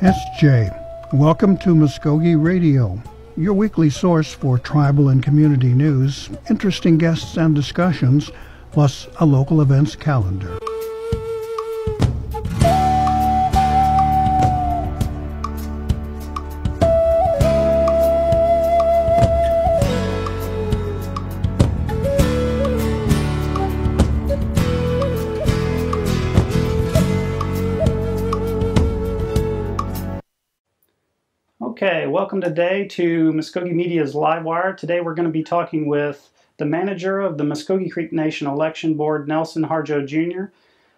It's Jay. Welcome to Mvskoke Radio, your weekly source for tribal and community news, interesting guests and discussions, plus a local events calendar. Okay, welcome today to Mvskoke Media's Livewire. Today we're going to be talking with the manager of the Mvskoke Nation Election Board, Nelson Harjo Jr.,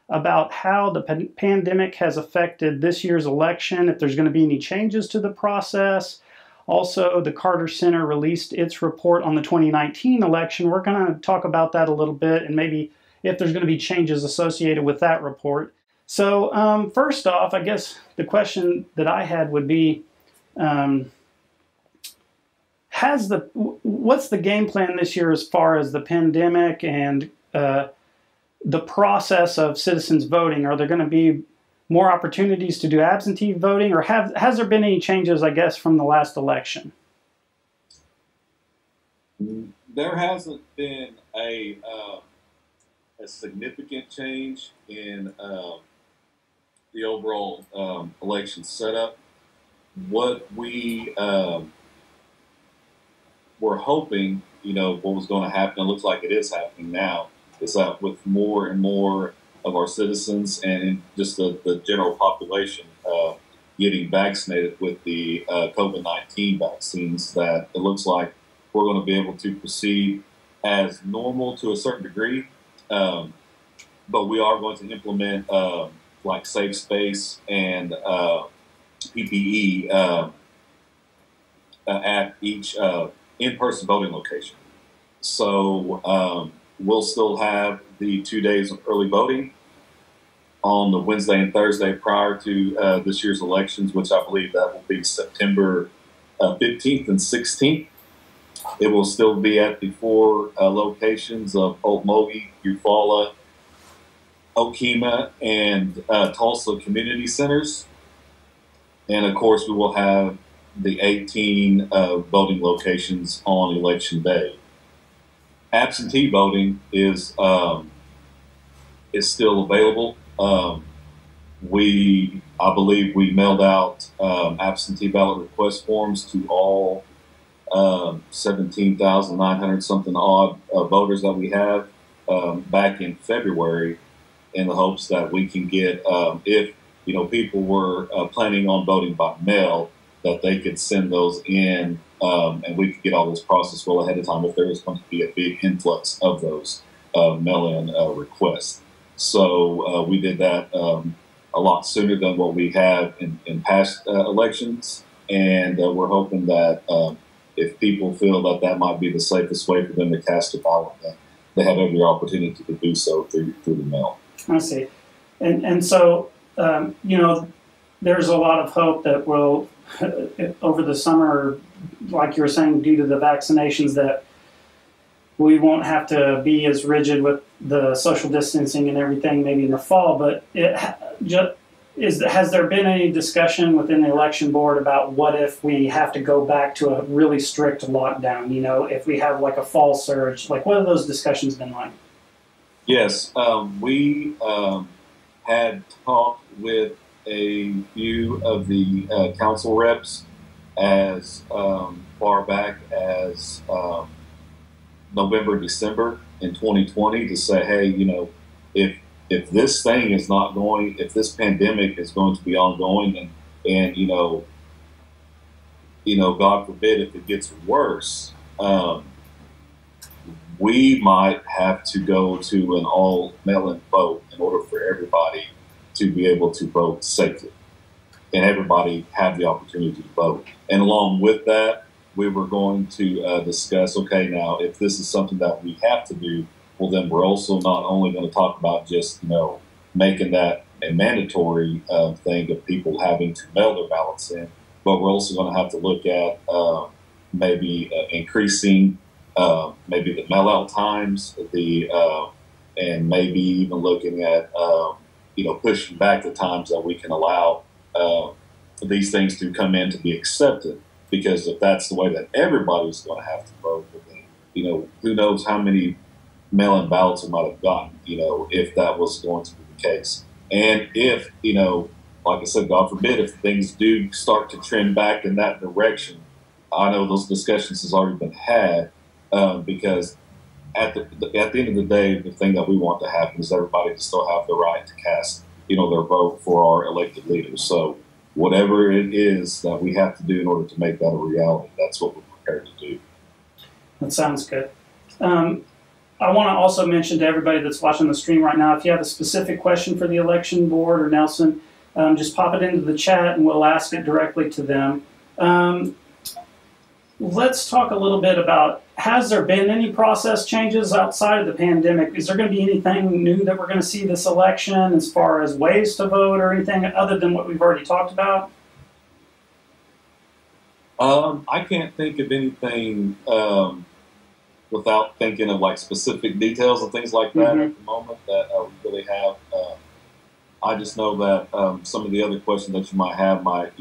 about how the pandemic has affected this year's election, if there's going to be any changes to the process. Also, the Carter Center released its report on the 2019 election. We're going to talk about that a little bit and maybe if there's going to be changes associated with that report. So first off, I guess the question that I had would be, what's the game plan this year as far as the pandemic and the process of citizens voting? Are there going to be more opportunities to do absentee voting, or has there been any changes, I guess, from the last election? There hasn't been a significant change in the overall election setup. What we were hoping, what was going to happen, it looks like it is happening now, is that with more and more of our citizens and just the general population getting vaccinated with the COVID-19 vaccines, that it looks like we're going to be able to proceed as normal to a certain degree. But we are going to implement like safe space and PPE at each in-person voting location. So we'll still have the 2 days of early voting on the Wednesday and Thursday prior to this year's elections, which I believe that will be September 15th and 16th. It will still be at the four locations of Okmulgee, Eufaula, Okemah, and Tulsa community centers. And of course, we will have the 18 voting locations on election day. Absentee voting is still available. I believe we mailed out absentee ballot request forms to all 17,900 something odd voters that we have back in February, in the hopes that we can get, if people were planning on voting by mail, that they could send those in, and we could get all this process well ahead of time if there was going to be a big influx of those mail-in requests. So we did that a lot sooner than what we have in past elections, and we're hoping that if people feel that that might be the safest way for them to cast a ballot, then they have every opportunity to do so through the mail. I see. And so, there's a lot of hope that we'll, over the summer, like you were saying, due to the vaccinations, that we won't have to be as rigid with the social distancing and everything maybe in the fall. But has there been any discussion within the election board about what if we have to go back to a really strict lockdown? If we have like a fall surge, like what have those discussions been like? Yes, we had talked with a few of the council reps as far back as November, December in 2020 to say, hey, if this thing is not going, if this pandemic is going to be ongoing and God forbid if it gets worse, we might have to go to an all mail-in vote in order for everybody to be able to vote safely and everybody have the opportunity to vote. And along with that, we were going to discuss, okay, now if this is something that we have to do, well, then we're also not only going to talk about just, making that a mandatory thing of people having to mail their ballots in, but we're also going to have to look at maybe increasing maybe the mail-out times, and maybe even looking at pushing back the times that we can allow for these things to come in to be accepted. Because if that's the way that everybody's going to have to vote, then, who knows how many mail-in ballots we might have gotten, if that was going to be the case. And if, like I said, God forbid, if things do start to trend back in that direction, I know those discussions has already been had, because at the end of the day, the thing that we want to happen is everybody to still have the right to cast, their vote for our elected leaders. So whatever it is that we have to do in order to make that a reality, that's what we're prepared to do. That sounds good. I want to also mention to everybody that's watching the stream right now, if you have a specific question for the election board or Nelson, just pop it into the chat and we'll ask it directly to them. Let's talk a little bit about, has there been any process changes outside of the pandemic? Is there going to be anything new that we're going to see this election as far as ways to vote or anything other than what we've already talked about? I can't think of anything without thinking of like specific details and things like that at the moment that we really have. I just know that some of the other questions that you might have might,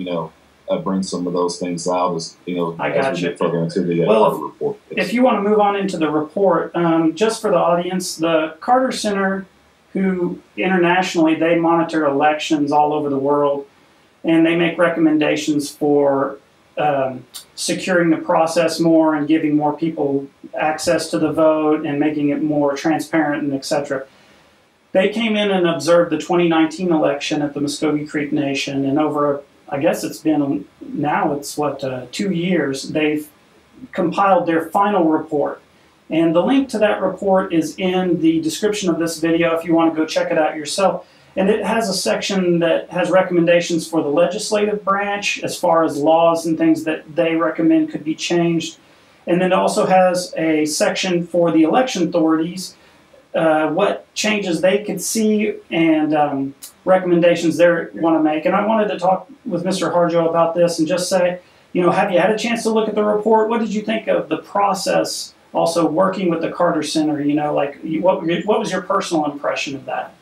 bring some of those things out as, I got as you. we get further into the report. If you want to move on into the report, just for the audience, the Carter Center, who internationally, they monitor elections all over the world, and they make recommendations for securing the process more and giving more people access to the vote and making it more transparent and et cetera. They came in and observed the 2019 election at the Mvskoke Creek Nation, and over, I guess it's been, now it's 2 years, they've compiled their final report. And the link to that report is in the description of this video if you want to go check it out yourself. And it has a section that has recommendations for the legislative branch as far as laws and things that they recommend could be changed. And then it also has a section for the election authorities, what changes they could see and recommendations they want to make. And I wanted to talk with Mr. Harjo about this and just say, have you had a chance to look at the report? What did you think of the process also working with the Carter Center? What was your personal impression of that?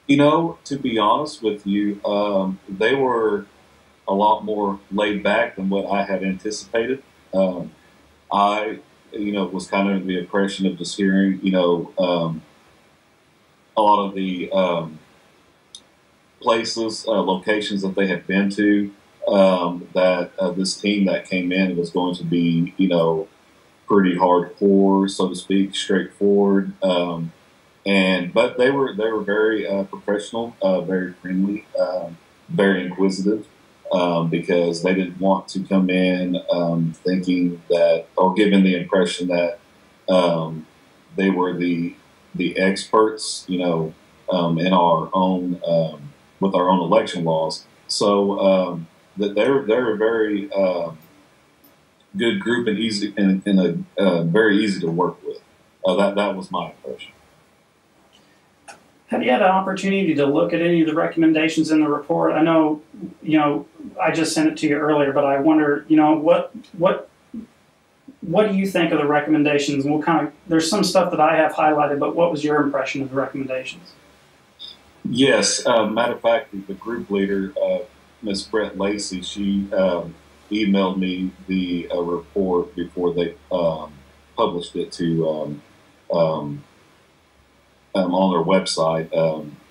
To be honest with you, they were a lot more laid back than what I had anticipated. I was kind of the impression of just hearing, a lot of the places, locations that they had been to, that this team that came in was going to be, pretty hardcore, so to speak, straightforward. But they were very professional, very friendly, very inquisitive, because they didn't want to come in thinking that, or given the impression that they were the experts, in our own with our own election laws. So that they're a very good group and easy and very easy to work with. That was my impression. Have you had an opportunity to look at any of the recommendations in the report? I know, I just sent it to you earlier, but I wonder, what do you think of the recommendations? And there's some stuff that I have highlighted, but what was your impression of the recommendations? Yes, matter of fact, the group leader, Miss Brett Lacey, she emailed me the report before they published it to on their website,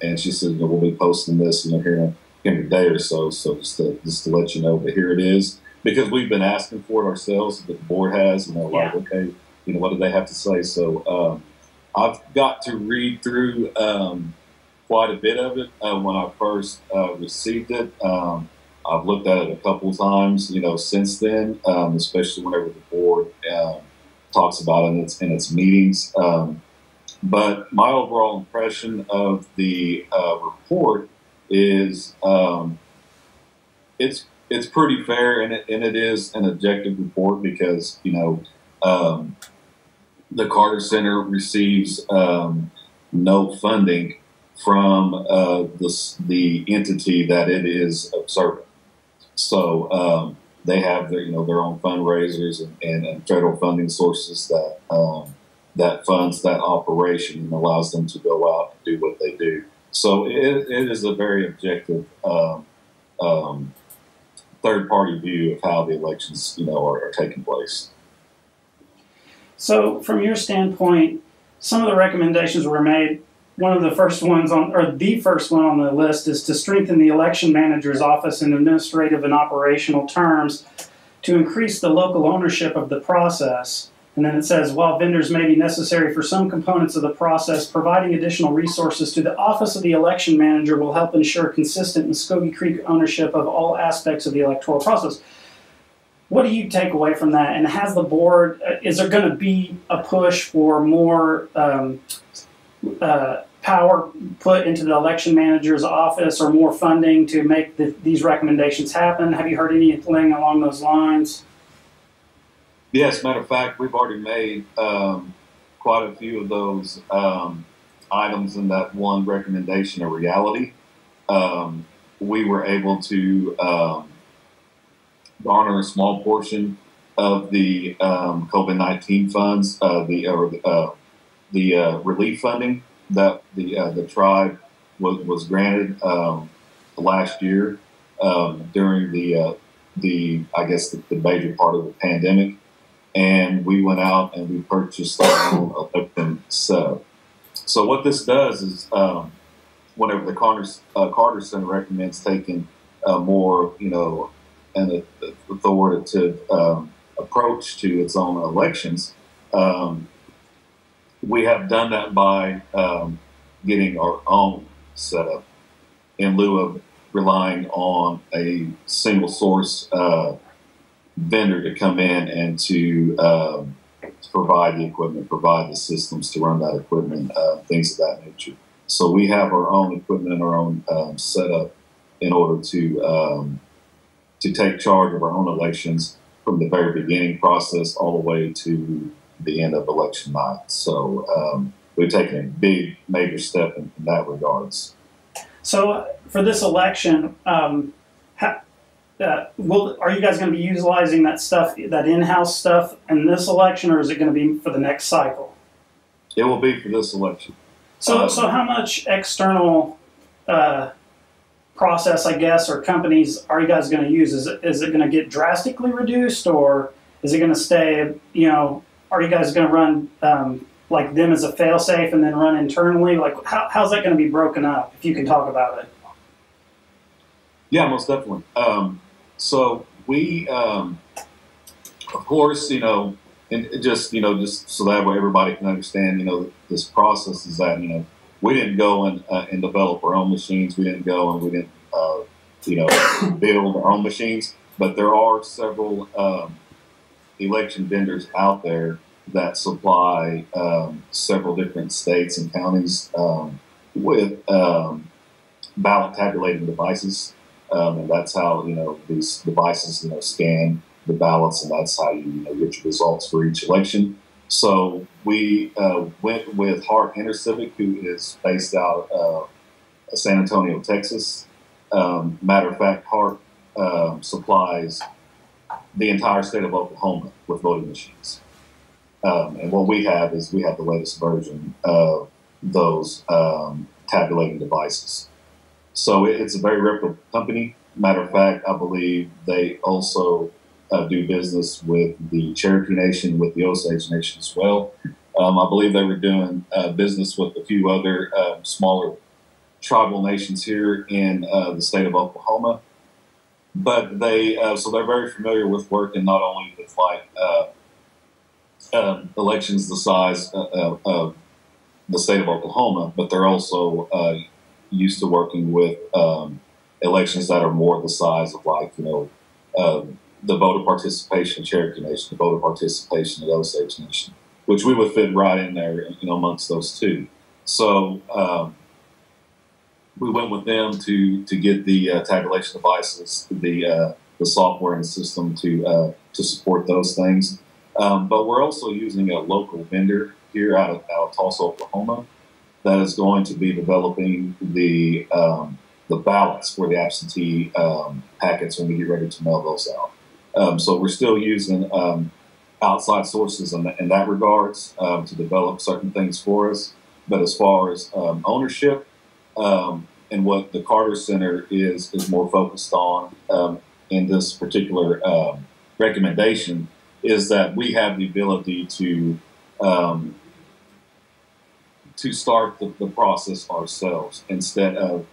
and she said, we'll be posting this, here in a day or so. So just to let you know, but here it is, because we've been asking for it ourselves, but the board has, okay, what do they have to say? So I've got to read through quite a bit of it when I first received it. I've looked at it a couple of times, since then, especially whenever the board talks about it in its meetings. But my overall impression of the report is it's pretty fair, and it is an objective report because the Carter Center receives no funding from the entity that it is observing. So they have their own fundraisers and federal funding sources that funds that operation and allows them to go out and do what they do. So it is a very objective third-party view of how the elections, are taking place. So, from your standpoint, some of the recommendations were made. One of the first ones the first one on the list is to strengthen the election manager's office in administrative and operational terms to increase the local ownership of the process. And then it says, while vendors may be necessary for some components of the process, providing additional resources to the office of the election manager will help ensure consistent Mvskoke Creek ownership of all aspects of the electoral process. What do you take away from that? And has the board, is there going to be a push for more power put into the election manager's office or more funding to make these recommendations happen? Have you heard anything along those lines? Yes, matter of fact, we've already made quite a few of those items in that one recommendation a reality. We were able to garner a small portion of the COVID-19 funds, the relief funding that the tribe was granted last year during the major part of the pandemic. And we went out and we purchased our own election setup. So what this does is, whenever the Carter Center recommends taking a more, an authoritative approach to its own elections, we have done that by getting our own setup in lieu of relying on a single source vendor to come in and to provide the equipment, provide the systems to run that equipment, things of that nature. So we have our own equipment and our own setup in order to take charge of our own elections from the very beginning process all the way to the end of election night. So we've taken a big, major step in that regards. So for this election, are you guys going to be utilizing that stuff, that in-house stuff, in this election, or is it going to be for the next cycle? It will be for this election. So how much external process, I guess, or companies are you guys going to use? Is it going to get drastically reduced, or is it going to stay? Are you guys going to run like them as a fail-safe and then run internally? Like how's that going to be broken up? If you can talk about it. Yeah, most definitely. So we, of course, and just so that way everybody can understand, this process is that, we didn't go and develop our own machines. We didn't go and we didn't, build our own machines. But there are several election vendors out there that supply several different states and counties with ballot tabulating devices. And that's how, these devices, scan the ballots, and that's how you get your results for each election. So we went with Hart Intercivic, who is based out of San Antonio, Texas. Matter of fact, Hart supplies the entire state of Oklahoma with voting machines. And what we have is we have the latest version of those tabulating devices. So it's a very reputable company. Matter of fact, I believe they also do business with the Cherokee Nation, with the Osage Nation as well. I believe they were doing business with a few other smaller tribal nations here in the state of Oklahoma. But so they're very familiar with working not only with elections the size of the state of Oklahoma, but they're also used to working with elections that are more the size of the voter participation Cherokee Nation, the voter participation of the Osage Nation, which we would fit right in there, amongst those two. So we went with them to get the tabulation devices, the software and the system to support those things. But we're also using a local vendor here out of Tulsa, Oklahoma, that is going to be developing the ballots for the absentee packets when we get ready to mail those out. So we're still using outside sources in that regards to develop certain things for us. But as far as ownership, and what the Carter Center is more focused on in this particular recommendation is that we have the ability to start the process ourselves instead of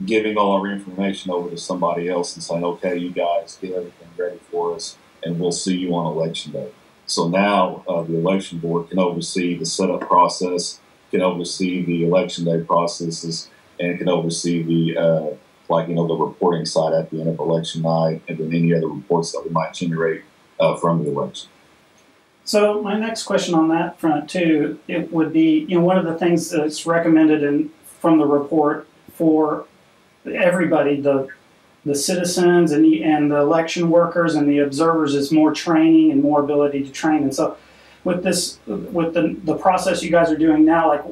giving all our information over to somebody else and saying, okay, you guys get everything ready for us and we'll see you on election day. So now the election board can oversee the setup process, can oversee the election day processes, and can oversee the the reporting side at the end of election night, and then any other reports that we might generate from the election. So my next question on that front too, it would be, one of the things that's recommended from the report for everybody, the citizens and the election workers and the observers, is more training and more ability to train. And so with the process you guys are doing now, like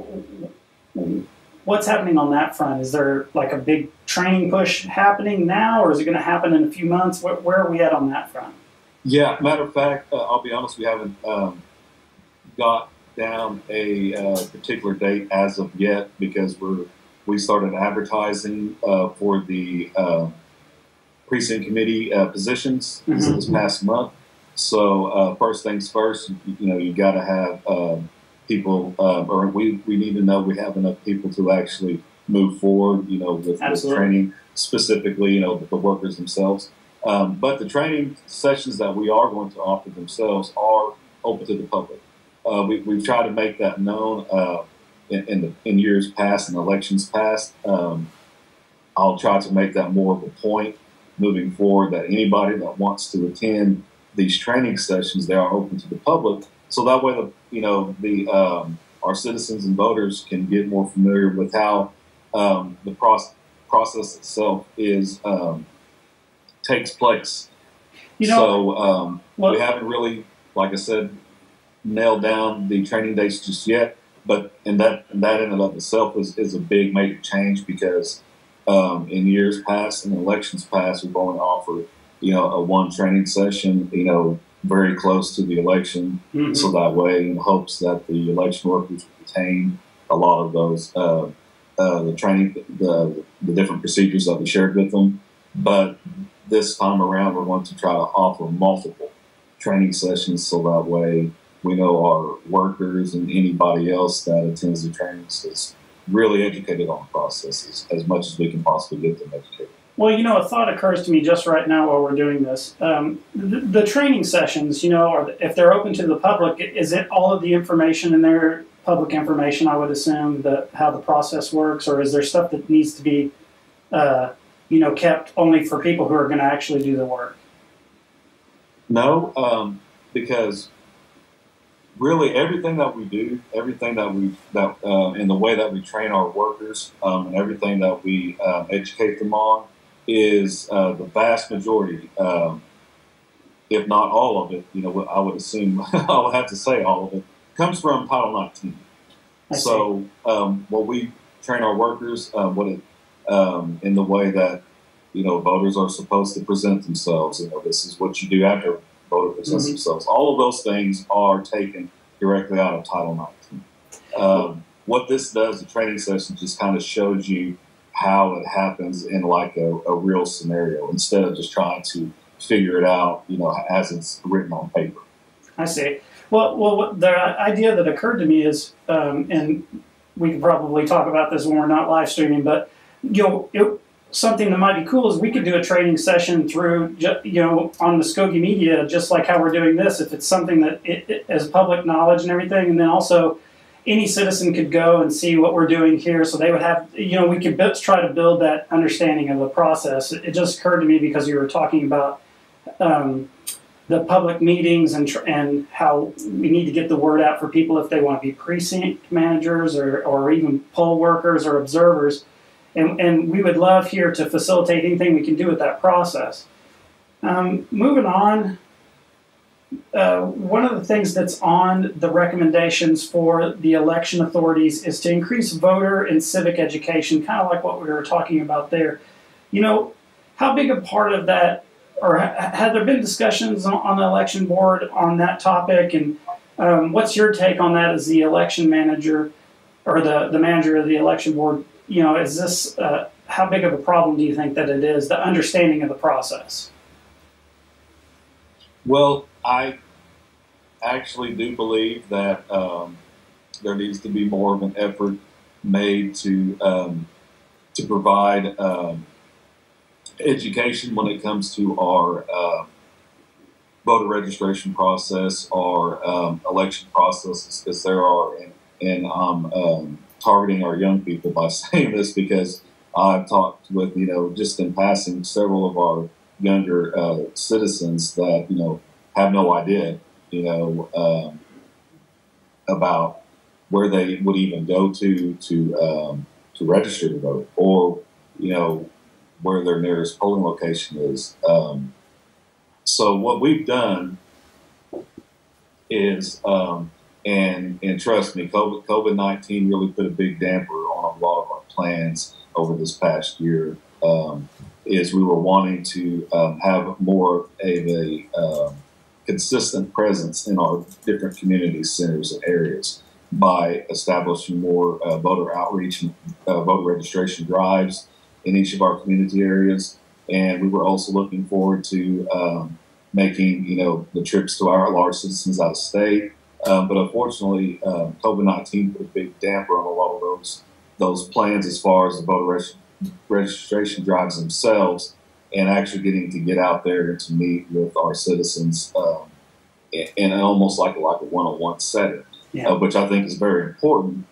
what's happening on that front? Is there like a big training push happening now, or is it going to happen in a few months? Where are we at on that front? Yeah, matter of fact, I'll be honest, we haven't got down a particular date as of yet, because we started advertising for the precinct committee positions this past month. So first things first, you got to have people, or we need to know we have enough people to actually move forward, with training, specifically, the workers themselves. But the training sessions that we are going to offer themselves are open to the public. We've tried to make that known in years past and elections past. I'll try to make that more of a point moving forward, that anybody that wants to attend these training sessions, they are open to the public. So that way, our citizens and voters can get more familiar with how the process itself takes place. We haven't really, like I said, nailed down the training dates just yet. But that in and of itself is a big major change, because in years past and elections past, we've only offered a one training session, very close to the election, so that way, in hopes that the election workers retain a lot of those the training, the different procedures that we shared with them. But this time around, we're going to try to offer multiple training sessions, so that way we know our workers and anybody else that attends the trainings is really educated on the processes as much as we can possibly get them educated. Well, a thought occurs to me just right now while we're doing this. The training sessions, if they're open to the public, is it all of the information in there public information, I would assume, how the process works, or is there stuff that needs to be, kept only for people who are going to actually do the work? No, because really everything that we do, everything that in the way that we train our workers, and everything that we educate them on is the vast majority, if not all of it, I would assume, I would have to say all of it, comes from Title 19. So what we train our workers, in the way that, voters are supposed to present themselves. This is what you do after a voter presents themselves. All of those things are taken directly out of Title 19. What this does, the training session just kind of shows you how it happens in like a real scenario, instead of just trying to figure it out, as it's written on paper. I see. Well, the idea that occurred to me is, and we can probably talk about this when we're not live streaming, but something that might be cool is we could do a training session through, on Mvskoke Media, just like how we're doing this. If it's something that is public knowledge and everything, and then also any citizen could go and see what we're doing here, so they would have, we could try to build that understanding of the process. It just occurred to me because you were talking about the public meetings and how we need to get the word out for people if they want to be precinct managers or even poll workers or observers. And we would love here to facilitate anything we can do with that process. Moving on, one of the things that's on the recommendations for the election authorities is to increase voter and civic education, kind of like what we were talking about there. How big a part of that, or have there been discussions on the election board on that topic? And what's your take on that as the election manager or the manager of the election board? Is this how big of a problem do you think that it is, the understanding of the process? Well, I actually do believe that there needs to be more of an effort made to provide education when it comes to our voter registration process, our election processes, because there are, and I'm targeting our young people by saying this because I've talked with, just in passing, several of our younger citizens that, have no idea, about where they would even go to register to vote, or, where their nearest polling location is. So what we've done is, and trust me, COVID-19 really put a big damper on a lot of our plans over this past year. Is we were wanting to have more of a consistent presence in our different community centers and areas by establishing more voter outreach and voter registration drives in each of our community areas. And we were also looking forward to making, the trips to our citizens out of state. But unfortunately, COVID-19 put a big damper on a lot of those plans as far as the voter registration drives themselves, and actually getting to get out there and to meet with our citizens in almost like a one-on-one setting, which I think is very important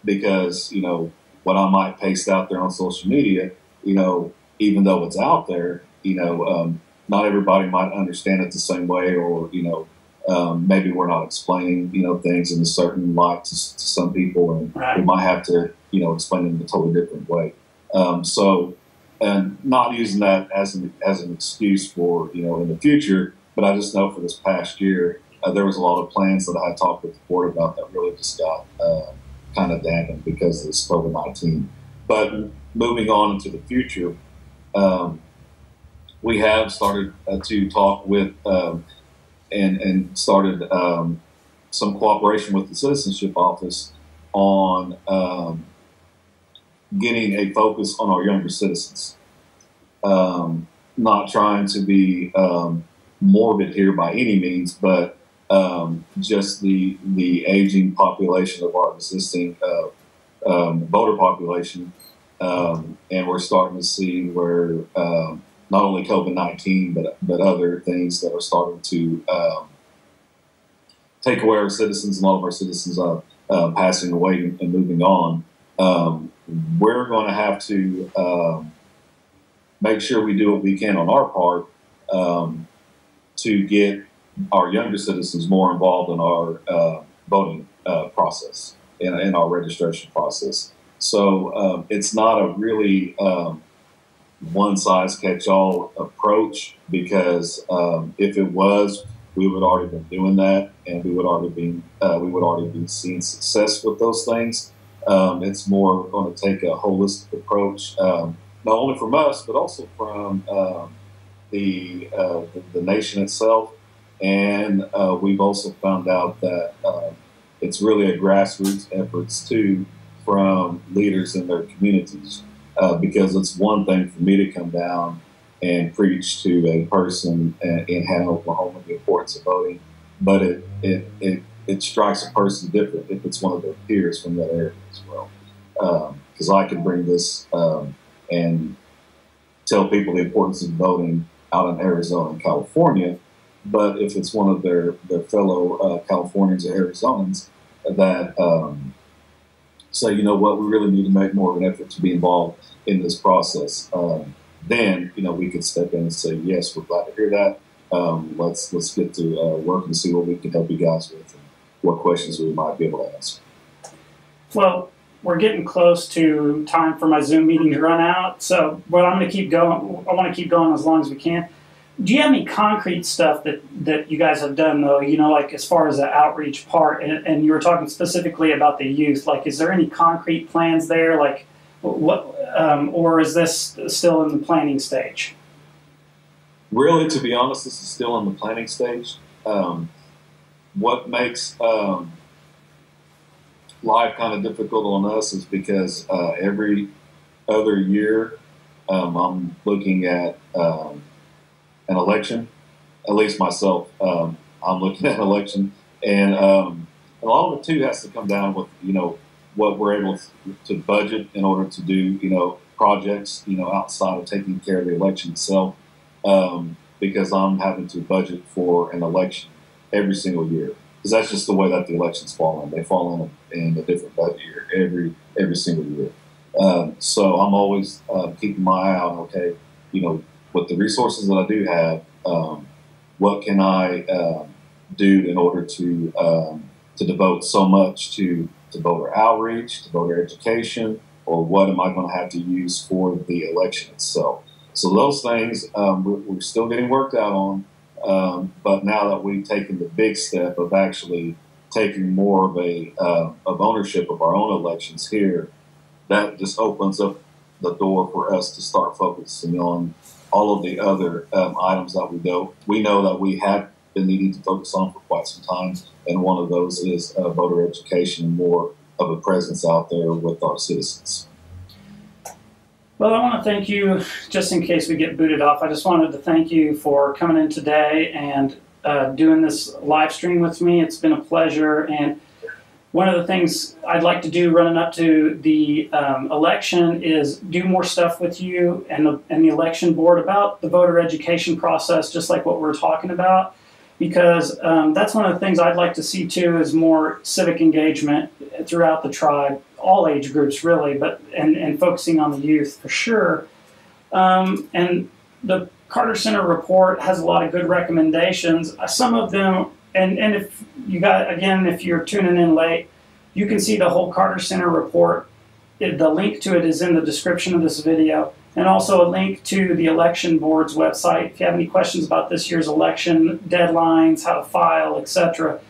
because, what I might paste out there on social media, even though it's out there, not everybody might understand it the same way, or, maybe we're not explaining, things in a certain light to some people, and we might have to, explain it in a totally different way. And not using that as an excuse for, in the future, but I just know for this past year, there was a lot of plans that I had talked with the board about that really just got kind of dampened because of this COVID-19. But moving on into the future, we have started to talk with and started some cooperation with the Citizenship Office on getting a focus on our younger citizens. Not trying to be morbid here by any means, but just the aging population of our existing voter population. And we're starting to see where not only COVID-19, but other things that are starting to take away our citizens, and all of our citizens passing away and moving on. We're going to have to make sure we do what we can on our part to get our younger citizens more involved in our voting process and our registration process. So it's not a really one-size-catch-all approach, because if it was, we would already been doing that, and we would already be seeing success with those things. It's more going to take a holistic approach, not only from us, but also from the nation itself. And we've also found out that it's really a grassroots efforts too from leaders in their communities, because it's one thing for me to come down and preach to a person in Hannah, Oklahoma, the importance of voting, but it strikes a person different if it's one of their peers from that area as well. Because I can bring this and tell people the importance of voting out in Arizona and California, but if it's one of their fellow Californians or Arizonans that say, you know what, we really need to make more of an effort to be involved in this process, then, we could step in and say, yes, we're glad to hear that. Let's get to work and see what we can help you guys with and what questions we might be able to ask. Well, we're getting close to time for my Zoom meeting to run out, but I'm going to keep going. I want to keep going as long as we can. Do you have any concrete stuff that you guys have done, though, like as far as the outreach part, and you were talking specifically about the youth, like is there any concrete plans there, like what, or is this still in the planning stage? Really, to be honest, this is still in the planning stage. What makes life kind of difficult on us is because every other year, I'm looking at an election. At least myself, I'm looking at an election, and a lot of it too has to come down with what we're able to budget in order to do projects outside of taking care of the election itself. Because I'm having to budget for an election every single year, because that's just the way that the elections fall in. They fall in a different budget year every single year. So I'm always keeping my eye on, okay, with the resources that I do have, what can I do in order to devote so much to voter outreach, to voter education, or what am I going to have to use for the election itself? So those things we're still getting worked out on, but now that we've taken the big step of actually taking more of ownership of our own elections here, that just opens up the door for us to start focusing on all of the other items that we know that we have been needing to focus on for quite some time, and one of those is voter education and more of a presence out there with our citizens. Well, I want to thank you, just in case we get booted off, I just wanted to thank you for coming in today and doing this live stream with me. It's been a pleasure, and one of the things I'd like to do running up to the election is do more stuff with you and the election board about the voter education process, just like what we're talking about, because that's one of the things I'd like to see too, is more civic engagement throughout the tribe, all age groups really, but and focusing on the youth for sure. And the Carter Center report has a lot of good recommendations. Some of them, and if you got, again, if you're tuning in late, you can see the whole Carter Center report. The link to it is in the description of this video, and also a link to the election board's website. If you have any questions about this year's election, deadlines, how to file, etc.,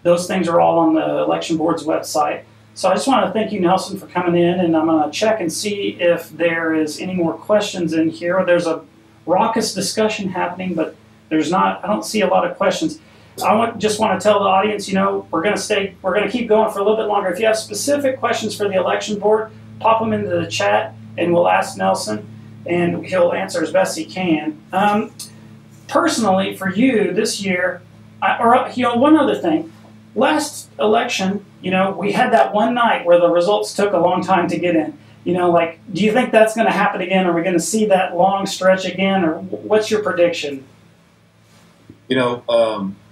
those things are all on the election board's website. So I just want to thank you, Nelson, for coming in, and I'm going to check and see if there is any more questions in here. There's a raucous discussion happening, but there's not. I don't see a lot of questions. Just want to tell the audience, we're going to keep going for a little bit longer. If you have specific questions for the election board, pop them into the chat, and we'll ask Nelson, and he'll answer as best he can. Personally, for you this year, one other thing. Last election, we had that one night where the results took a long time to get in. Do you think that's going to happen again? Are we going to see that long stretch again, or what's your prediction?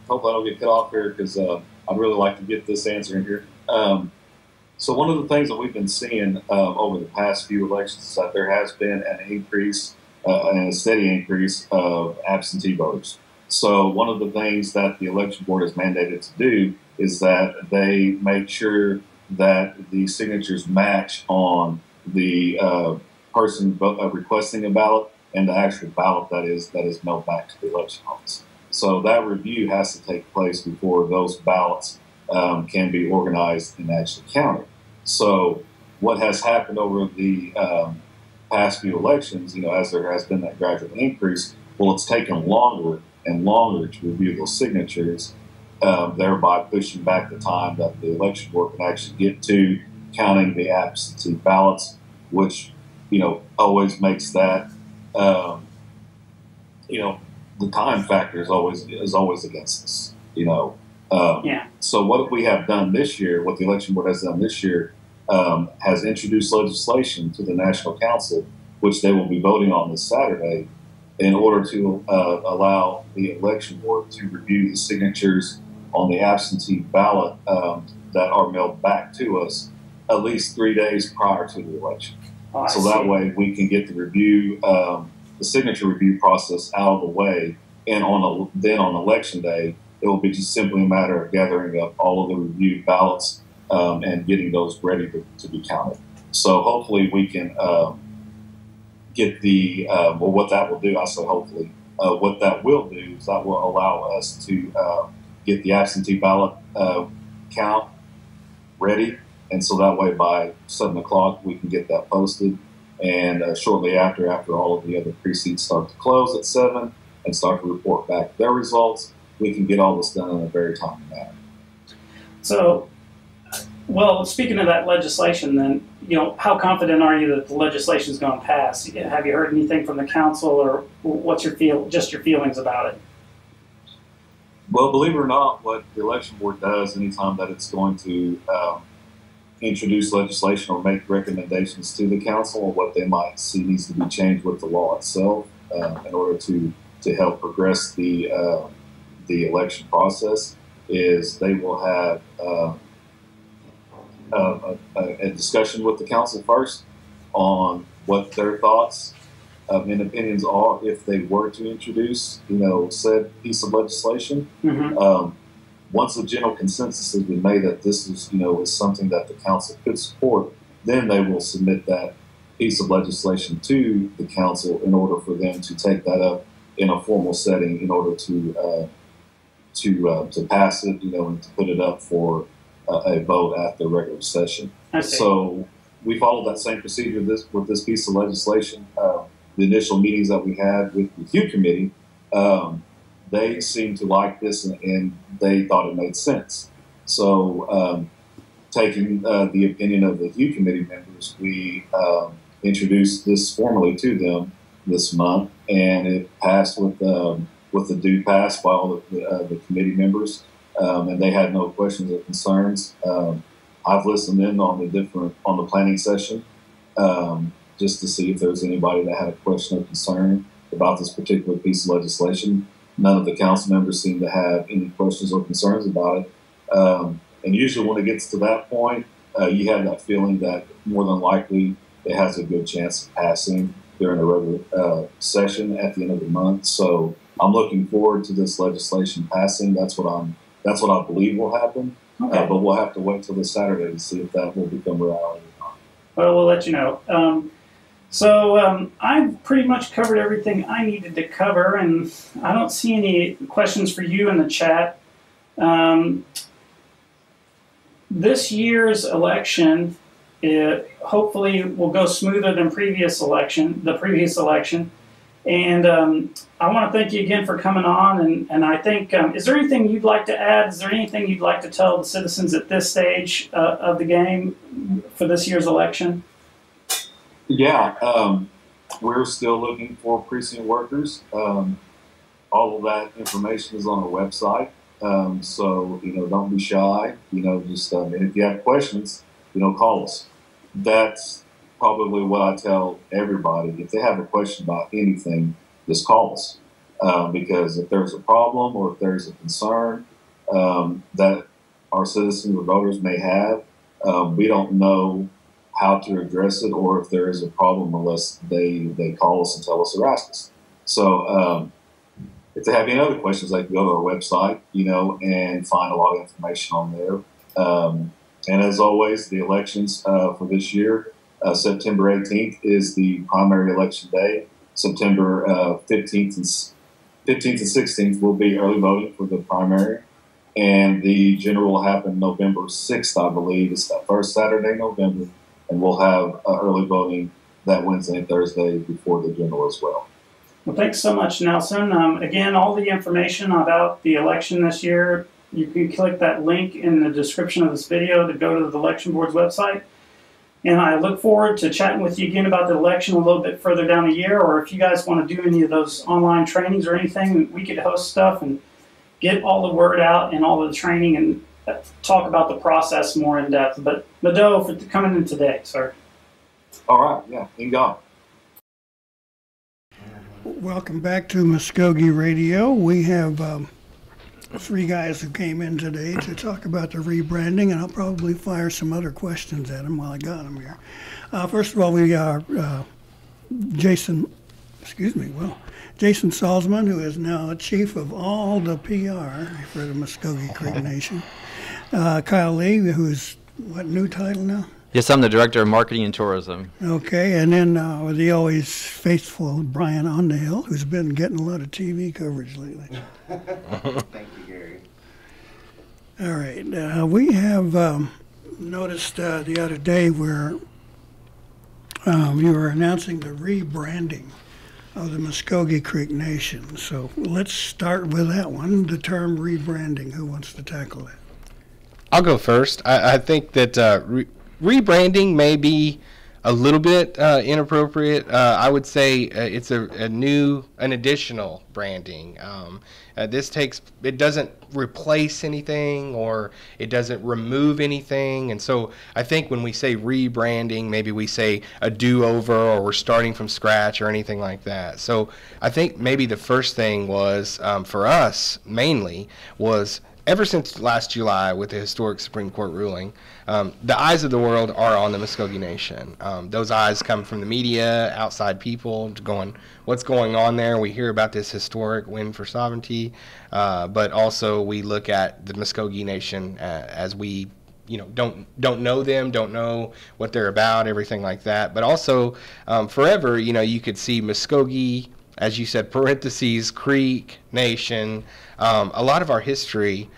Hope I don't get cut off here, because I'd really like to get this answer in here. So one of the things that we've been seeing over the past few elections is that there has been an increase and a steady increase of absentee voters. So one of the things that the election board is mandated to do is that they make sure that the signatures match on the person requesting a ballot and the actual ballot that is mailed back to the election office. So that review has to take place before those ballots can be organized and actually counted. So what has happened over the past few elections, as there has been that gradual increase, well, it's taken longer and longer to review those signatures, thereby pushing back the time that the election board can actually get to counting the absentee ballots, which, always makes that, the time factor is always against us, Yeah. So what we have done this year, what the election board has done this year, has introduced legislation to the National Council, which they will be voting on this Saturday, in order to allow the election board to review the signatures on the absentee ballot that are mailed back to us at least 3 days prior to the election. Oh, so that way we can get the review, the signature review process out of the way, and then on election day, it will be just simply a matter of gathering up all of the reviewed ballots and getting those ready to be counted. So hopefully we can get the, what that will do, I say hopefully, what that will do is that will allow us to get the absentee ballot count ready. And so that way by 7 o'clock we can get that posted. And shortly after all of the other precincts start to close at 7 and start to report back their results, we can get all this done in a very timely manner. So Well, speaking of that legislation, then, how confident are you that the legislation is going to pass? Have you heard anything from the council, or what's your feelings about it? Well, believe it or not, what the election board does anytime that it's going to introduce legislation or make recommendations to the council or what they might see needs to be changed with the law itself in order to help progress the election process, is they will have a discussion with the council first on what their thoughts and opinions are if they were to introduce, said piece of legislation. Mm-hmm. Once a general consensus has been made that this is, is something that the council could support, then they will submit that piece of legislation to the council in order for them to take that up in a formal setting in order to pass it, and to put it up for a vote at the regular session. So we followed that same procedure with this piece of legislation. The initial meetings that we had with the Hugh Committee, they seemed to like this and they thought it made sense. So taking the opinion of the Hugh Committee members, we introduced this formally to them this month, and it passed with the due pass by all the committee members, and they had no questions or concerns. I've listened in on the planning session just to see if there was anybody that had a question or concern about this particular piece of legislation. None of the council members seem to have any questions or concerns about it. And usually when it gets to that point, you have that feeling that more than likely it has a good chance of passing during a regular session at the end of the month. So I'm looking forward to this legislation passing. That's what I believe will happen. Okay. But we'll have to wait till this Saturday to see if that will become reality or not. Well, we'll let you know. So I've pretty much covered everything I needed to cover, and I don't see any questions for you in the chat. This year's election, hopefully will go smoother than the previous election. And I want to thank you again for coming on. And I think, is there anything you'd like to add? Is there anything you'd like to tell the citizens at this stage of the game for this year's election? Yeah, we're still looking for precinct workers. All of that information is on our website. So, don't be shy. Just and if you have questions, call us. That's probably what I tell everybody. If they have a question about anything, just call us. Because if there's a problem or if there's a concern that our citizens or voters may have, we don't know how to address it or if there is a problem unless they call us and tell us or ask us. So if they have any other questions, they can go to our website, and find a lot of information on there. And as always, the elections for this year, September 18th is the primary election day. September 15th and 16th will be early voting for the primary. And the general will happen November 6th, I believe. It's that first Saturday in November. And we'll have early voting that Wednesday and Thursday before the general as well. Well, thanks so much, Nelson. Again, all the information about the election this year, you can click that link in the description of this video to go to the election board's website. And I look forward to chatting with you again about the election a little bit further down the year, or if you guys want to do any of those online trainings or anything, we could host stuff and get all the word out and all of the training and talk about the process more in depth. But Mado, for coming in today, sir. All right, yeah, in God. Welcome back to Mvskoke Radio. We have three guys who came in today to talk about the rebranding, and I'll probably fire some other questions at them while I got them here. First of all, we are Jason Salzman, who is now chief of all the PR for the Mvskoke Creek Nation. Kyle Lee, who's what new title now? Yes, I'm the Director of Marketing and Tourism. Okay, and then the always faithful Brian Underhill, who's been getting a lot of TV coverage lately. Thank you, Gary. All right, we have noticed the other day where you were announcing the rebranding of the Mvskoke Creek Nation. So let's start with that one, the term rebranding. Who wants to tackle that? I'll go first. I think that rebranding may be a little bit inappropriate. I would say it's an additional branding. It doesn't replace anything, or it doesn't remove anything. And so I think when we say rebranding, maybe we say a do-over, or we're starting from scratch, or anything like that. So I think maybe the first thing was, for us mainly, was ever since last July with the historic Supreme Court ruling, the eyes of the world are on the Mvskoke Nation. Those eyes come from the media, outside people, going, what's going on there? We hear about this historic win for sovereignty, but also we look at the Mvskoke Nation as we don't know them, don't know what they're about, everything like that. But also, forever, you could see Mvskoke, as you said, parentheses, Creek, Nation. A lot of our history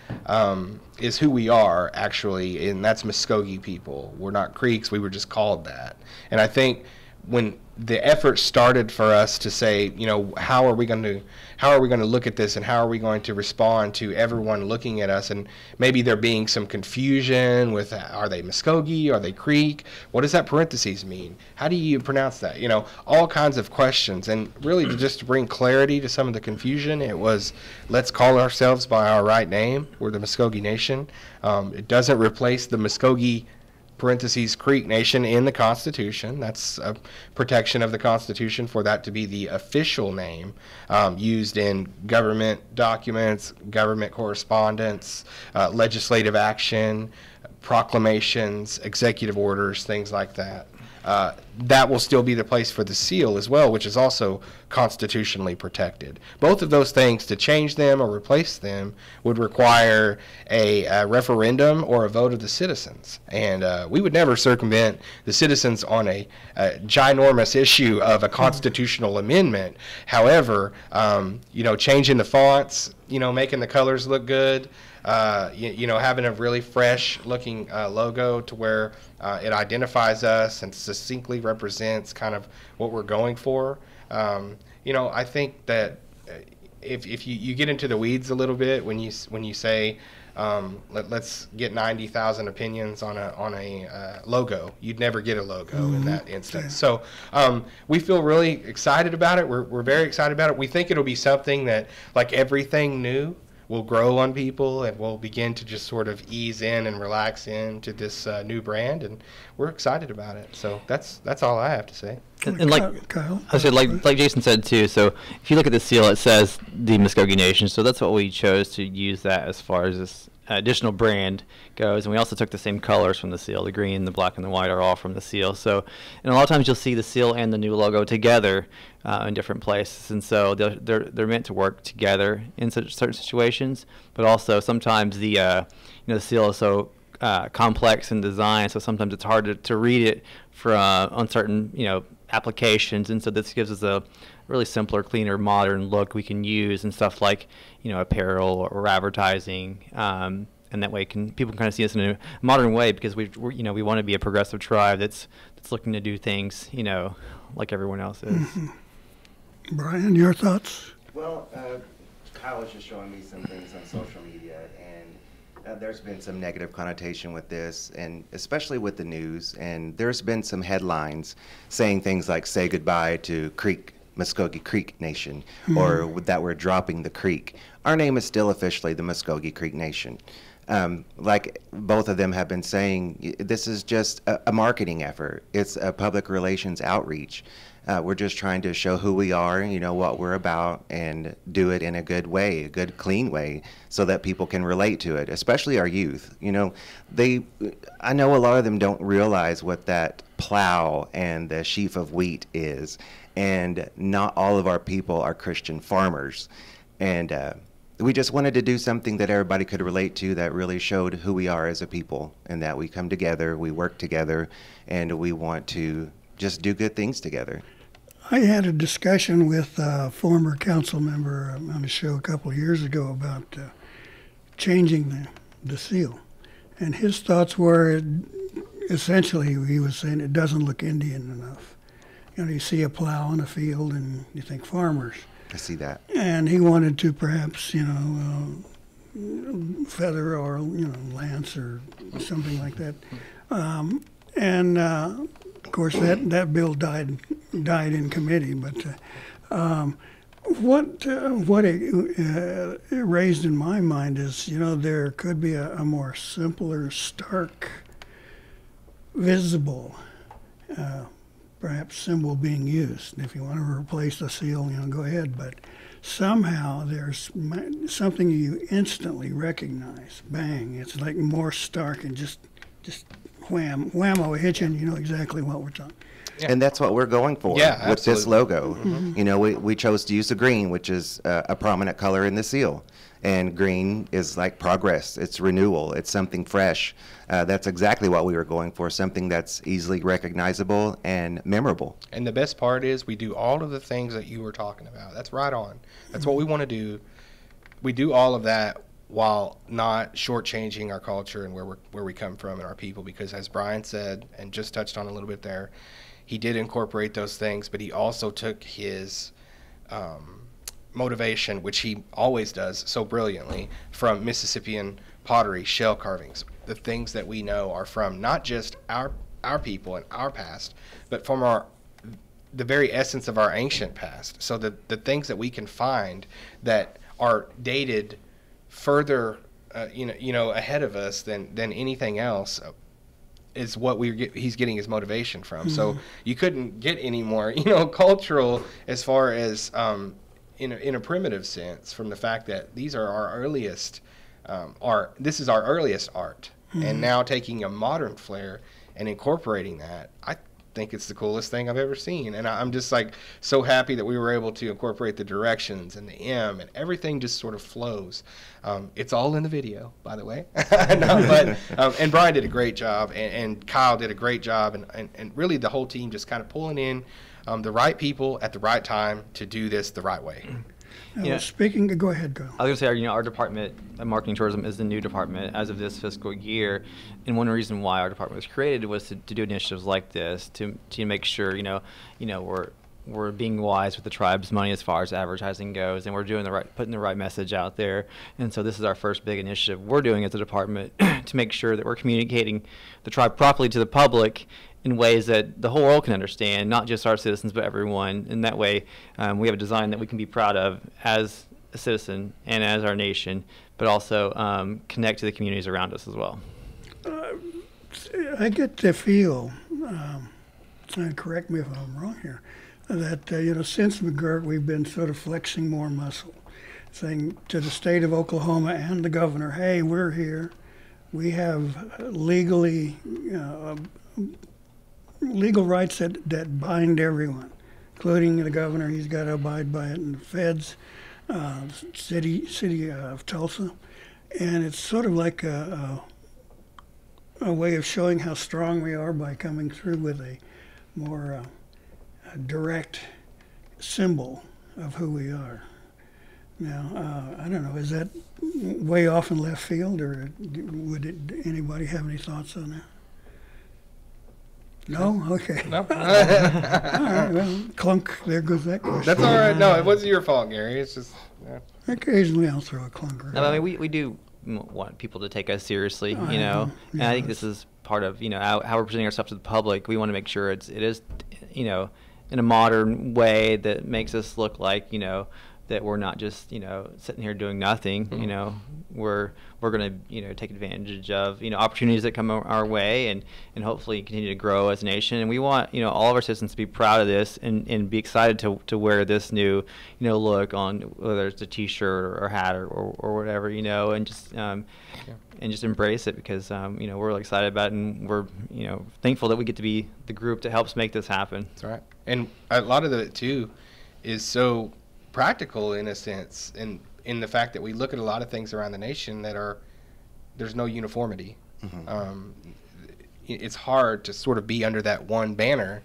is who we are, actually, and that's Mvskoke people. We're not Creeks, we were just called that. And I think when the effort started for us to say, how are we going to look at this, and how are we going to respond to everyone looking at us, and maybe there being some confusion with, are they Mvskoke, are they Creek, what does that parentheses mean, how do you pronounce that, all kinds of questions. And really, just to bring clarity to some of the confusion, it was, let's call ourselves by our right name. We're the Mvskoke Nation. It doesn't replace the Mvskoke parentheses Creek Nation in the Constitution. That's a protection of the Constitution for that to be the official name used in government documents, government correspondence, legislative action, proclamations, executive orders, things like that. That will still be the place for the seal as well, which is also constitutionally protected. Both of those things, to change them or replace them, would require a referendum or a vote of the citizens. And we would never circumvent the citizens on a ginormous issue of a constitutional amendment. However, changing the fonts, making the colors look good, having a really fresh looking logo to where it identifies us and succinctly represents kind of what we're going for. I think that if you get into the weeds a little bit when you say let's get 90,000 opinions on a logo, you'd never get a logo in that instance. So we feel really excited about it. We're very excited about it. We think it'll be something that, like everything new, will grow on people, and we'll begin to just sort of ease in and relax into this new brand, and we're excited about it. So that's all I have to say. And like Kyle? I said, like Jason said too. So if you look at the seal, it says the Mvskoke Nation. So that's what we chose to use that as far as this additional brand goes. And we also took the same colors from the seal. The green, the black, and the white are all from the seal. So, and a lot of times you'll see the seal and the new logo together in different places. And so they're meant to work together in certain situations. But also sometimes the seal is so complex in design, so sometimes it's hard to read it on certain applications. And so this gives us a really simpler, cleaner, modern look we can use in stuff like apparel or advertising, and that way people can kind of see us in a modern way, because we want to be a progressive tribe that's looking to do things like everyone else is. Mm-hmm. Brian, your thoughts? Well, Kyle was just showing me some things on social media, and there's been some negative connotation with this, and especially with the news. And there's been some headlines saying things like, say goodbye to Mvskoke Creek Nation, or that we're dropping the creek. Our name is still officially the Mvskoke Creek Nation. Like both of them have been saying, this is just a marketing effort. It's a public relations outreach. We're just trying to show who we are, what we're about, and do it in a good way, a good, clean way, so that people can relate to it, especially our youth. I know a lot of them don't realize what that plow and the sheaf of wheat is, and not all of our people are Christian farmers. And we just wanted to do something that everybody could relate to, that really showed who we are as a people, and that we come together, we work together, and we want to just do good things together. I had a discussion with a former council member on a show a couple of years ago about changing the seal. And his thoughts were, essentially, he was saying it doesn't look Indian enough. You see a plow in a field and you think farmers. I see that. And he wanted to perhaps, feather or lance or something like that. Of course, that bill died in committee. But what it raised in my mind is, there could be a more simpler, stark, visible, perhaps symbol being used. If you want to replace the seal, go ahead. But somehow there's something you instantly recognize. Bang! It's like more stark and just whammo, hit you, and you know exactly what we're talking. Yeah. And that's what we're going for with absolutely. this logo. We chose to use the green, which is a prominent color in the seal. And green is like progress. It's renewal. It's something fresh. That's exactly what we were going for, something that's easily recognizable and memorable. And the best part is we do all of the things that you were talking about. That's right on. That's what we want to do. We do all of that while not shortchanging our culture and where we come from and our people, because as Brian said and just touched on a little bit there, he did incorporate those things, but he also took his motivation, which he always does so brilliantly, from Mississippian pottery, shell carvings, the things that we know are from not just our people and our past, but from the very essence of our ancient past. So the things that we can find that are dated further, ahead of us than anything else, is what he's getting his motivation from. So you couldn't get any more, cultural as far as in a primitive sense, from the fact that these are our earliest art. This is our earliest art, and now taking a modern flair and incorporating that, I think it's the coolest thing I've ever seen. And I'm just like so happy that we were able to incorporate the directions and the M, and everything just sort of flows. It's all in the video, by the way. And Brian did a great job, and Kyle did a great job, and really the whole team just kind of pulling in the right people at the right time to do this the right way. Speaking, go ahead, go. I was going to say, our department of marketing tourism is the new department as of this fiscal year, and one reason why our department was created was to do initiatives like this to make sure we're being wise with the tribe's money as far as advertising goes, and we're putting the right message out there. And so this is our first big initiative we're doing as a department to make sure that we're communicating the tribe properly to the public in ways that the whole world can understand, not just our citizens, but everyone. And that way, we have a design that we can be proud of as a citizen and as our nation, but also connect to the communities around us as well. I get the feel, and correct me if I'm wrong here, that since McGirt we've been sort of flexing more muscle, saying to the state of Oklahoma and the governor, hey, we're here. We have legally legal rights that bind everyone, including the governor. He's got to abide by it, and the feds, city of Tulsa. And it's sort of like a way of showing how strong we are by coming through with a more direct symbol of who we are. Now, I don't know, is that way off in left field, or anybody have any thoughts on that? No? Okay. No. All right, well, clunk, there goes that question. That's all right. No, it wasn't your fault, Gary. It's just... Occasionally I'll throw a clunker. No, I mean, we do want people to take us seriously, and I think this is part of, how we're presenting ourselves to the public. We want to make sure it is, in a modern way that makes us look like, that we're not just, sitting here doing nothing. We're going to, take advantage of, opportunities that come our way, and hopefully continue to grow as a nation. And we want, all of our citizens to be proud of this and be excited to wear this new, look on, whether it's a T-shirt or hat or whatever, and just and just embrace it, because we're really excited about it, and we're thankful that we get to be the group that helps make this happen. That's right. And a lot of it too is so practical in a sense, in the fact that we look at a lot of things around the nation that there's no uniformity. It's hard to sort of be under that one banner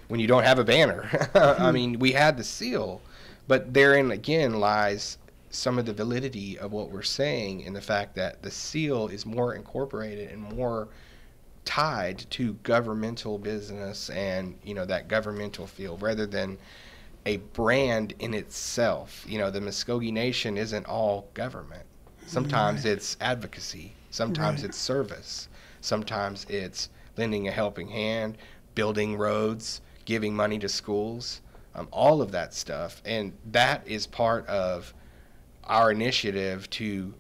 when you don't have a banner. I mean, we had the seal, but therein again lies some of the validity of what we're saying, in the fact that the seal is more incorporated and more tied to governmental business and that governmental feel, rather than a brand in itself. The Mvskoke Nation isn't all government. Sometimes it's advocacy. Sometimes it's service. Sometimes it's lending a helping hand, building roads, giving money to schools, all of that stuff. And that is part of our initiative to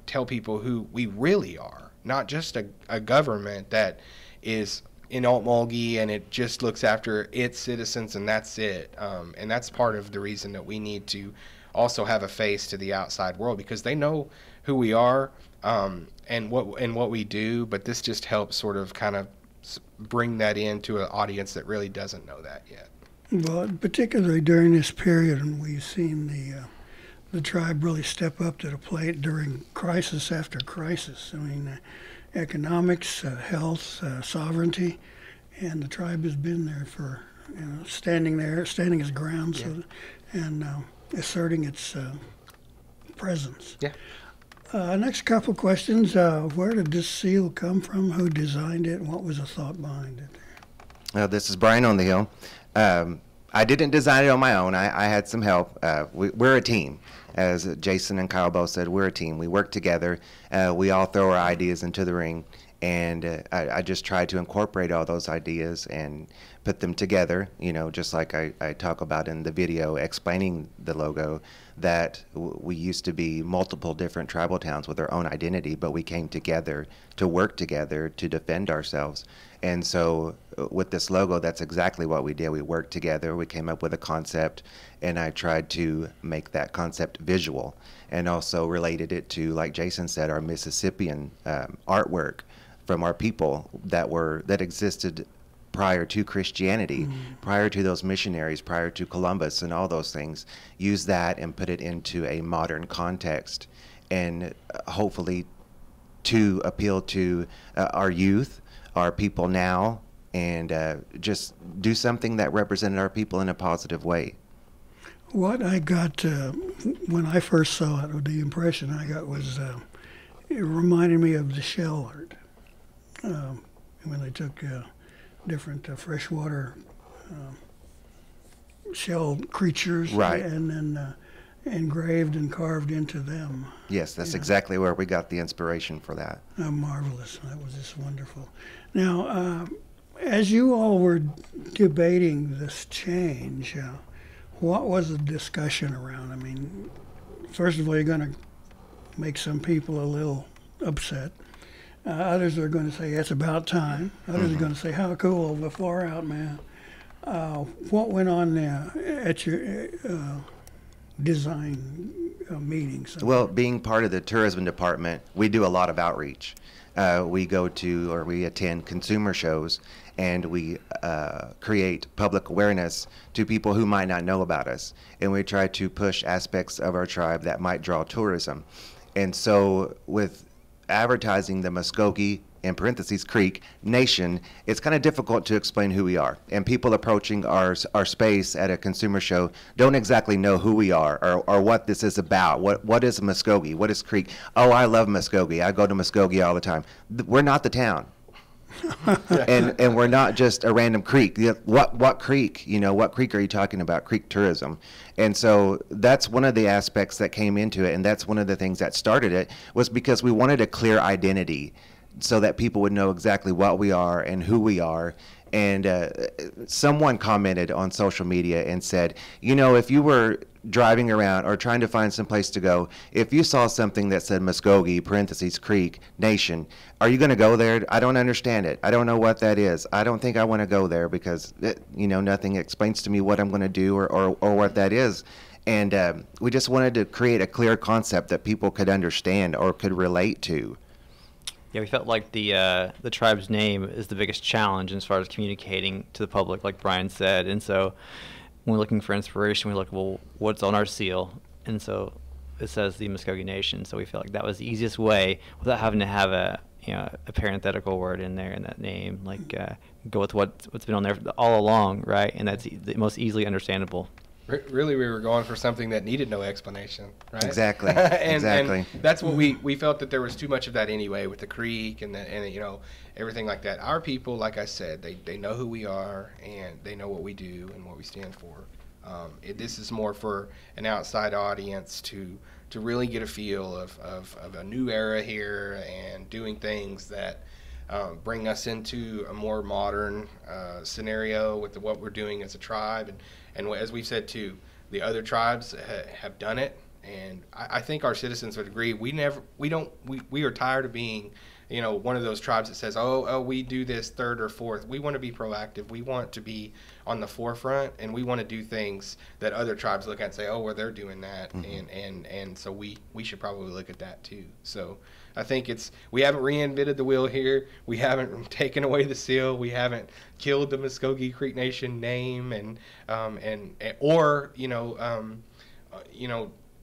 tell people who we really are, not just a government that is in Altmulgee and it just looks after its citizens and that's it. And that's part of the reason that we need to also have a face to the outside world, because they know who we are and what we do, but this just helps sort of kind of bring that into an audience that really doesn't know that yet. Well, particularly during this period, and we've seen the tribe really step up to the plate during crisis after crisis. I mean, economics, health, sovereignty, and the tribe has been there for, standing its ground, so, and asserting its presence. Yeah. Next couple questions. Where did this seal come from? Who designed it? What was the thought behind it? This is Brian on the Hill. I didn't design it on my own. I had some help. We're a team. As Jason and Kyle both said, we're a team. We work together. We all throw our ideas into the ring. And I just tried to incorporate all those ideas and put them together, just like I talk about in the video explaining the logo, that we used to be multiple different tribal towns with our own identity, but we came together to work together to defend ourselves. And so with this logo, that's exactly what we did. We worked together, we came up with a concept, and I tried to make that concept visual and also related it to, like Jason said, our Mississippian artwork from our people that existed prior to Christianity, prior to those missionaries, prior to Columbus and all those things. Use that and put it into a modern context, and hopefully to appeal to our youth, our people now, and just do something that represented our people in a positive way. What I got when I first saw it, the impression I got was it reminded me of the shell art. When they took different freshwater shell creatures, right, and then engraved and carved into them. Yes, that's exactly where we got the inspiration for that. Marvelous. That was just wonderful. Now, as you all were debating this change, what was the discussion around? I mean, first of all, you're going to make some people a little upset. Others are going to say, it's about time. Others are going to say, how cool, we're far out, man. What went on at your design meetings? Well, being part of the tourism department, we do a lot of outreach. We go to or we attend consumer shows, and we create public awareness to people who might not know about us. And we try to push aspects of our tribe that might draw tourism. And so with advertising the Mvskoke, in parentheses, Creek Nation, it's kind of difficult to explain who we are. And people approaching our space at a consumer show don't exactly know who we are or what this is about. What is Mvskoke? What is Creek? Oh, I love Mvskoke. I go to Mvskoke all the time. We're not the town. and we're not just a random creek. What creek? What creek are you talking about? Creek tourism. And so that's one of the aspects that came into it, and that's one of the things that started it, was because we wanted a clear identity so that people would know exactly what we are and who we are. And someone commented on social media and said, if you were driving around or trying to find some place to go, if you saw something that said Mvskoke, parentheses, Creek Nation, are you going to go there? I don't understand it. I don't know what that is. I don't think I want to go there because, nothing explains to me what I'm going to do or what that is. And we just wanted to create a clear concept that people could understand or could relate to. Yeah, we felt like the tribe's name is the biggest challenge as far as communicating to the public, like Brian said. And so when we're looking for inspiration, we look, well, what's on our seal? And so it says the Mvskoke Nation. So we felt like that was the easiest way without having to have a parenthetical word in there in that name. Like go with what's been on there all along, right? And that's the most easily understandable. Really, we were going for something that needed no explanation, right? Exactly. And that's what we felt, that there was too much of that anyway with the creek and everything like that. Our people, like I said, they know who we are and they know what we do and what we stand for. This is more for an outside audience to really get a feel of a new era here and doing things that bring us into a more modern scenario with what we're doing as a tribe. And as we've said too, the other tribes have done it, and I think our citizens would agree. We are tired of being, one of those tribes that says, oh, we do this third or fourth. We want to be proactive. We want to be on the forefront, and we want to do things that other tribes look at and say, oh, well, they're doing that, and so we should probably look at that too. So I think we haven't reinvented the wheel here. We haven't taken away the seal. We haven't killed the Mvskoke Creek Nation name, or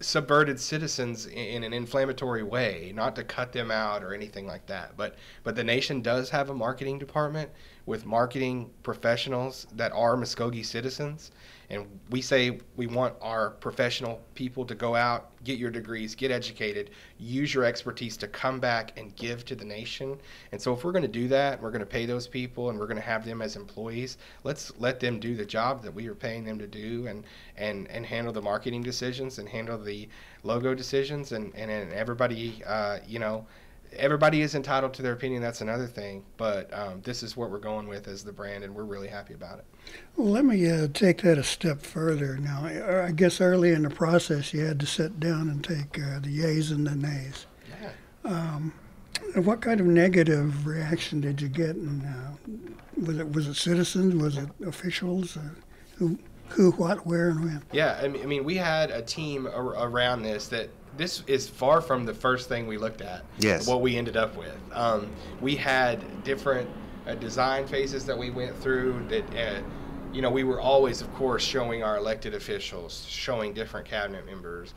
subverted citizens in an inflammatory way, not to cut them out or anything like that. But the nation does have a marketing department with marketing professionals that are Mvskoke citizens. And we say we want our professional people to go out, get your degrees, get educated, use your expertise to come back and give to the nation. And so if we're going to do that, we're going to pay those people and we're going to have them as employees, let's let them do the job that we are paying them to do, and handle the marketing decisions and handle the logo decisions, and everybody, everybody is entitled to their opinion. That's another thing, but this is what we're going with as the brand, and we're really happy about it. Well, let me take that a step further. Now, I guess early in the process, you had to sit down and take the yays and the nays. Yeah. What kind of negative reaction did you get? And was it citizens? Was it officials? Who, what, where, and when? Yeah, I mean, we had a team around this that. This is far from the first thing we looked at. Yes. What we ended up with. We had different design phases that we went through that, we were always, of course, showing our elected officials, showing different cabinet members,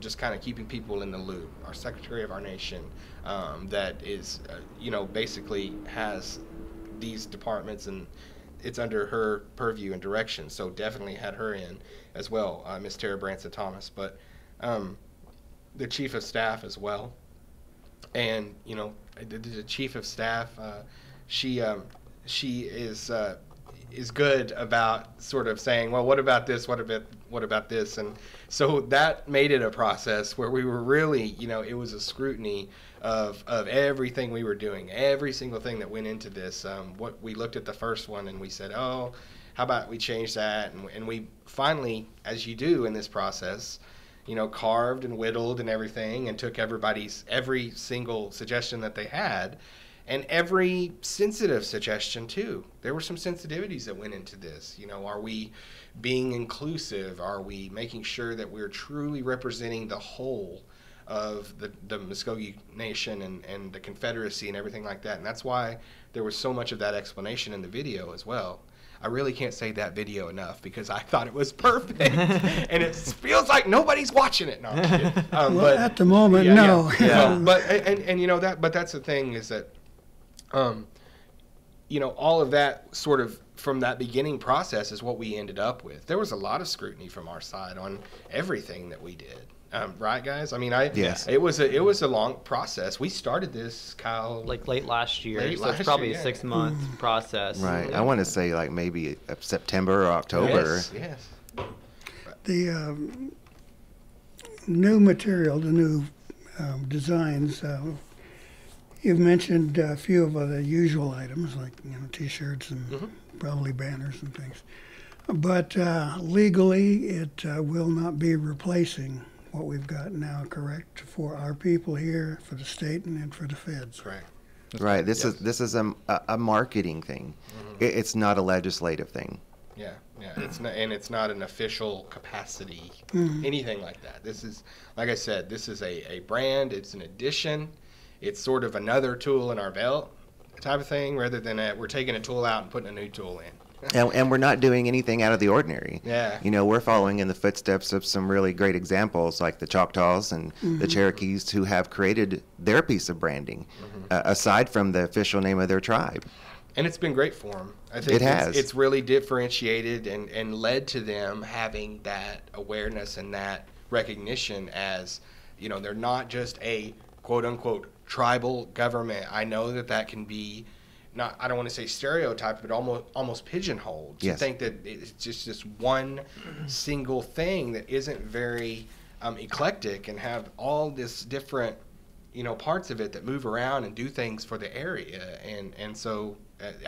just kind of keeping people in the loop. Our Secretary of our Nation, that is, basically has these departments, and it's under her purview and direction. So definitely had her in as well, Ms. Tara Branson Thomas. But the chief of staff as well, and the chief of staff, she is good about sort of saying, well, what about this? What about this? And so that made it a process where we were really, it was a scrutiny of everything we were doing, every single thing that went into this. What we looked at the first one and we said, oh, how about we change that? And we finally, as you do in this process, carved and whittled and everything, and took every single suggestion that they had, and every sensitive suggestion too. There were some sensitivities that went into this. Are we being inclusive? Are we making sure that we're truly representing the whole of the Mvskoke Nation and the Confederacy and everything like that? And that's why there was so much of that explanation in the video as well. I really can't say that video enough because I thought it was perfect, and it feels like nobody's watching it. No, I'm just kidding. But at the moment, no. Yeah. But that's the thing is that, all of that sort of from that beginning process is what we ended up with. There was a lot of scrutiny from our side on everything that we did. Right, guys? I mean, yes. It was a long process. We started this, Kyle, like late last year. It's probably a 6-month process. Right. I want to say like maybe September or October. Yes. The new material, the new designs. You've mentioned a few of the usual items like T-shirts and probably banners and things, but legally it will not be replacing what we've got now, correct? For our people here, for the state, and for the feds. Correct. Right. This is a marketing thing. It's not a legislative thing. Yeah. It's not an official capacity, anything like that. This is, like I said, this is a brand. It's an addition. It's sort of another tool in our belt type of thing, rather than we're taking a tool out and putting a new tool in. And we're not doing anything out of the ordinary. Yeah. We're following in the footsteps of some really great examples like the Choctaws and the Cherokees, who have created their piece of branding aside from the official name of their tribe. And it's been great for them. I think it has. It's really differentiated and led to them having that awareness and that recognition as, they're not just a quote unquote tribal government. I know that can be not, I don't want to say stereotyped, but almost pigeonholed. To Yes. think that it's just this one single thing that isn't very eclectic and have all this different, parts of it that move around and do things for the area. And so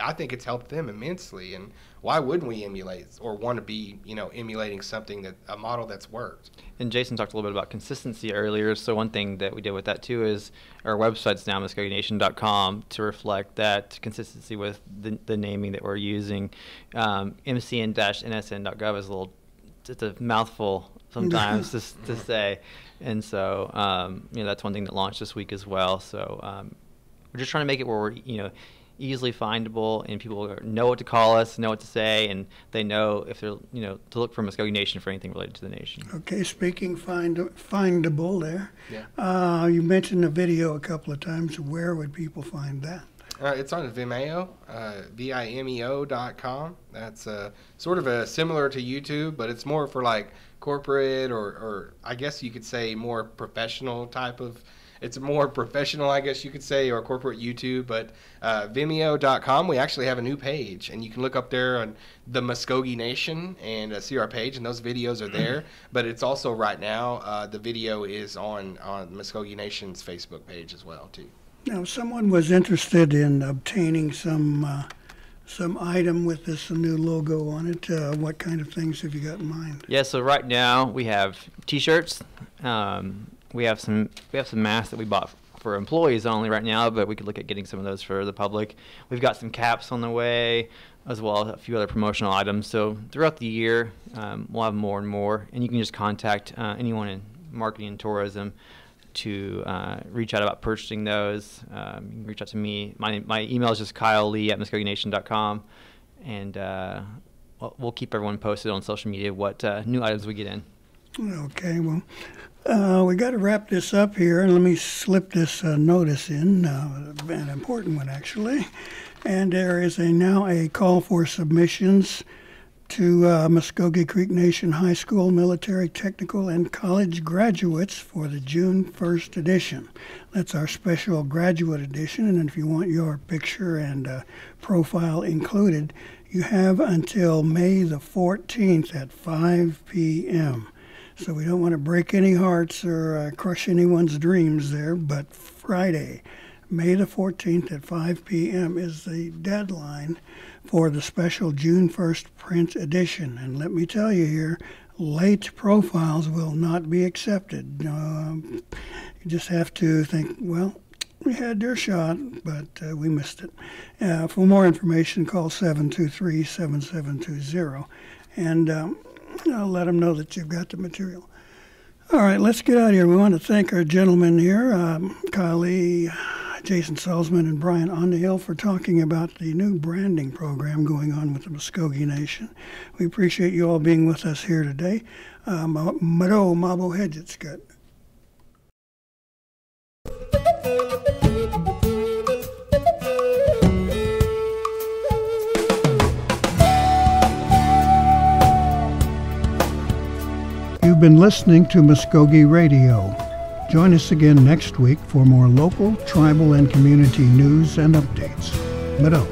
I think it's helped them immensely. And why wouldn't we emulate or want to be, emulating something a model that's worked? And Jason talked a little bit about consistency earlier. So one thing that we did with that too is our website's now MvskokeNation.com to reflect that consistency with the naming that we're using. MCN-NSN.gov is it's a mouthful sometimes to say. And so, that's one thing that launched this week as well. So we're just trying to make it where we're, easily findable, and people know what to call us, know what to say, and they know if they're, to look for Mvskoke Nation for anything related to the nation. Okay, speaking findable there. Yeah. You mentioned the video a couple of times. Where would people find that? It's on Vimeo, Vimeo.com. That's sort of similar to YouTube, but it's more for like corporate or I guess you could say more professional type of. It's more professional, I guess you could say, or corporate YouTube. But Vimeo.com, we actually have a new page, and you can look up there on the Mvskoke Nation and see our page, and those videos are there. But it's also right now, the video is on Mvskoke Nation's Facebook page as well, too. Now, if someone was interested in obtaining some item with this new logo on it, what kind of things have you got in mind? Yeah, so right now we have T-shirts. We have some masks that we bought for employees only right now, but we could look at getting some of those for the public. We've got some caps on the way, as well as a few other promotional items. So throughout the year, we'll have more and more, and you can just contact anyone in marketing and tourism to reach out about purchasing those. You can reach out to me. My email is just kylelee@mvskokenation.com, and we'll keep everyone posted on social media what new items we get in. Okay, well, we got to wrap this up here, and let me slip this notice in, an important one actually. And there is now a call for submissions to Mvskoke Creek Nation High School Military Technical and College graduates for the June 1st edition. That's our special graduate edition, and if you want your picture and profile included, you have until May the 14th at 5 p.m. So we don't want to break any hearts or crush anyone's dreams there, but Friday, May the 14th at 5 p.m. is the deadline for the special June 1st print edition. And let me tell you here, late profiles will not be accepted. You just have to think, well, we had their shot, but we missed it. For more information, call 723-7720, and I'll let them know that you've got the material. All right, let's get out of here. We want to thank our gentlemen here, Kylie, Jason Salzman, and Brian Underhill, for talking about the new branding program going on with the Mvskoke Nation. We appreciate you all being with us here today. Mado Mabo Hedgetscut. You've been listening to Mvskoke Radio. Join us again next week for more local, tribal, and community news and updates. Mado.